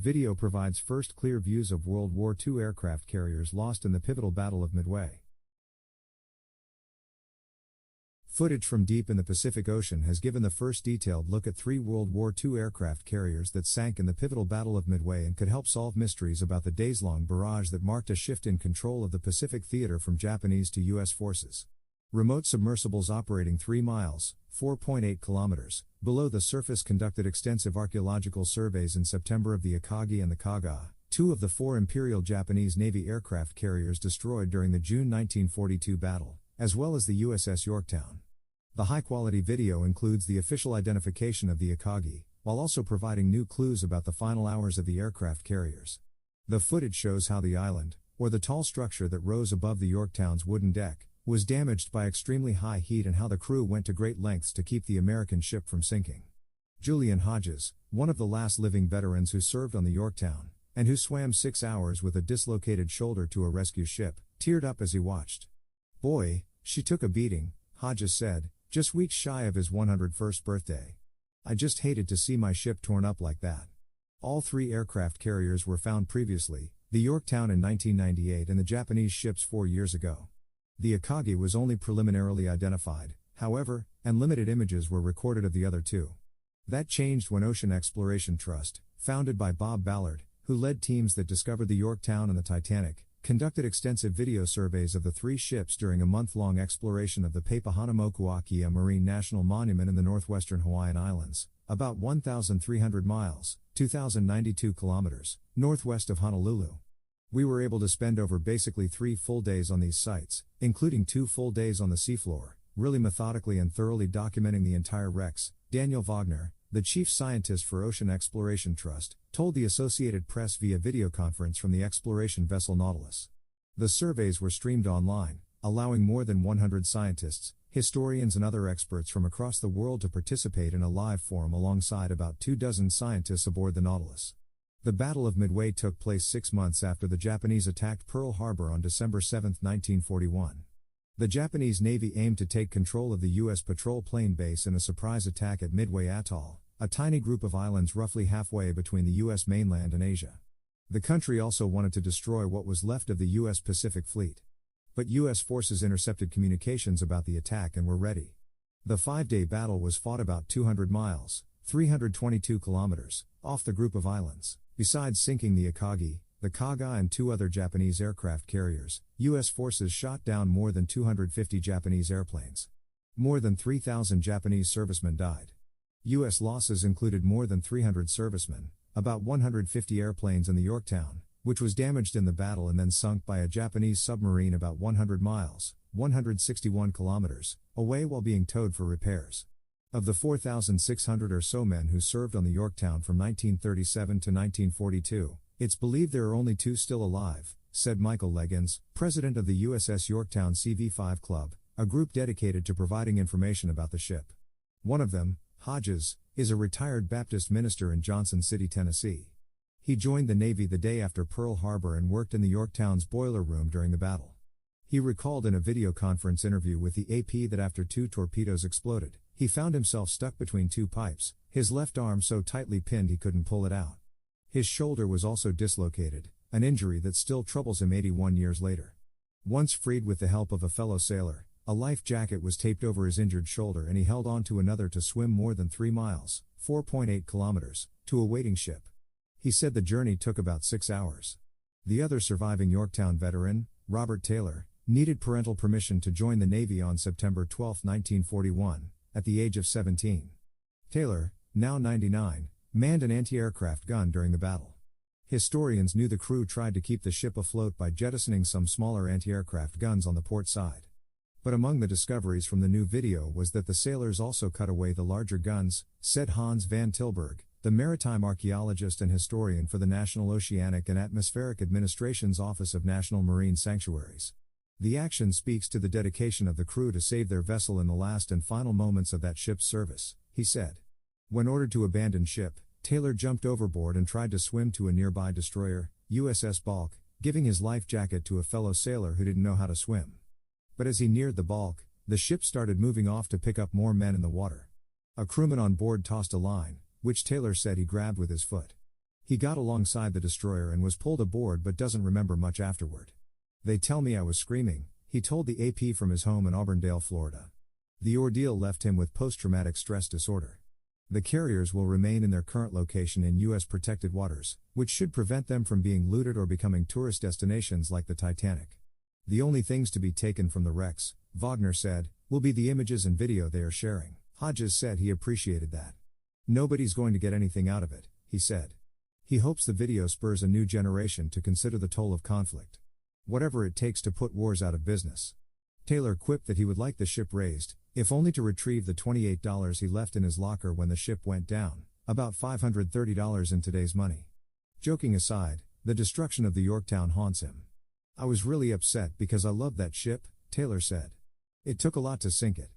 Video provides first clear views of World War II aircraft carriers lost in the pivotal Battle of Midway. Footage from deep in the Pacific Ocean has given the first detailed look at 3 World War II aircraft carriers that sank in the pivotal Battle of Midway and could help solve mysteries about the days-long barrage that marked a shift in control of the Pacific theater from Japanese to U.S. forces. Remote submersibles operating 3 miles, 4.8 kilometers, below the surface conducted extensive archeological surveys in September of the Akagi and the Kaga, 2 of the 4 Imperial Japanese Navy aircraft carriers destroyed during the June 1942 battle, as well as the U.S.S. Yorktown. The high-quality video includes the official identification of the Akagi, while also providing new clues about the final hours of the aircraft carriers. The footage shows how the island, or the tall structure that rose above the Yorktown's wooden deck, was damaged by extremely high heat and how the crew went to great lengths to keep the American ship from sinking. Julian Hodges, one of the last living veterans who served on the Yorktown, and who swam 6 hours with a dislocated shoulder to a rescue ship, teared up as he watched. "Boy, she took a beating," Hodges said, just weeks shy of his 101st birthday. "I just hated to see my ship torn up like that." All 3 aircraft carriers were found previously, the Yorktown in 1998 and the Japanese ships 4 years ago. The Akagi was only preliminarily identified, however, and limited images were recorded of the other 2. That changed when Ocean Exploration Trust, founded by Bob Ballard, who led teams that discovered the Yorktown and the Titanic, conducted extensive video surveys of the 3 ships during a month-long exploration of the Papahanaumokuakea Marine National Monument in the northwestern Hawaiian Islands, about 1,300 miles, 2,092 kilometers, northwest of Honolulu. "We were able to spend over basically 3 full days on these sites, including 2 full days on the seafloor, really methodically and thoroughly documenting the entire wrecks," Daniel Wagner, the chief scientist for Ocean Exploration Trust, told the Associated Press via videoconference from the exploration vessel Nautilus. The surveys were streamed online, allowing more than 100 scientists, historians and other experts from across the world to participate in a live forum alongside about 24 scientists aboard the Nautilus. The Battle of Midway took place 6 months after the Japanese attacked Pearl Harbor on December 7, 1941. The Japanese Navy aimed to take control of the U.S. patrol plane base in a surprise attack at Midway Atoll, a tiny group of islands roughly halfway between the U.S. mainland and Asia. The country also wanted to destroy what was left of the U.S. Pacific Fleet. But U.S. forces intercepted communications about the attack and were ready. The 5-day battle was fought about 200 miles, 322 kilometers, off the group of islands. Besides sinking the Akagi, the Kaga and 2 other Japanese aircraft carriers, U.S. forces shot down more than 250 Japanese airplanes. More than 3,000 Japanese servicemen died. U.S. losses included more than 300 servicemen, about 150 airplanes in the Yorktown, which was damaged in the battle and then sunk by a Japanese submarine about 100 miles, 161 kilometers, away while being towed for repairs. Of the 4,600 or so men who served on the Yorktown from 1937 to 1942, it's believed there are only 2 still alive, said Michael Leggins, president of the U.S.S. Yorktown CV5 Club, a group dedicated to providing information about the ship. One of them, Hodges, is a retired Baptist minister in Johnson City, Tennessee. He joined the Navy the day after Pearl Harbor and worked in the Yorktown's boiler room during the battle. He recalled in a video conference interview with the AP that after 2 torpedoes exploded, he found himself stuck between 2 pipes, his left arm so tightly pinned he couldn't pull it out. His shoulder was also dislocated, an injury that still troubles him 81 years later. Once freed with the help of a fellow sailor, a life jacket was taped over his injured shoulder and he held on to another to swim more than 3 miles, 4.8 kilometers, to a waiting ship. He said the journey took about 6 hours. The other surviving Yorktown veteran, Robert Taylor, needed parental permission to join the Navy on September 12, 1941, at the age of 17. Taylor, now 99, manned an anti-aircraft gun during the battle. Historians knew the crew tried to keep the ship afloat by jettisoning some smaller anti-aircraft guns on the port side. But among the discoveries from the new video was that the sailors also cut away the larger guns, said Hans van Tilburg, the maritime archaeologist and historian for the National Oceanic and Atmospheric Administration's Office of National Marine Sanctuaries. The action speaks to the dedication of the crew to save their vessel in the last and final moments of that ship's service, he said. When ordered to abandon ship, Taylor jumped overboard and tried to swim to a nearby destroyer, U.S.S. Balk, giving his life jacket to a fellow sailor who didn't know how to swim. But as he neared the Balk, the ship started moving off to pick up more men in the water. A crewman on board tossed a line, which Taylor said he grabbed with his foot. He got alongside the destroyer and was pulled aboard but doesn't remember much afterward. They tell me I was screaming, he told the AP from his home in Auburndale, Florida. The ordeal left him with post-traumatic stress disorder. The carriers will remain in their current location in U.S. protected waters, which should prevent them from being looted or becoming tourist destinations like the Titanic. The only things to be taken from the wrecks, Wagner said, will be the images and video they are sharing. Hodges said he appreciated that. Nobody's going to get anything out of it, he said. He hopes the video spurs a new generation to consider the toll of conflict. Whatever it takes to put wars out of business. Taylor quipped that he would like the ship raised, if only to retrieve the $28 he left in his locker when the ship went down, about $530 in today's money. Joking aside, the destruction of the Yorktown haunts him. I was really upset because I loved that ship, Taylor said. It took a lot to sink it.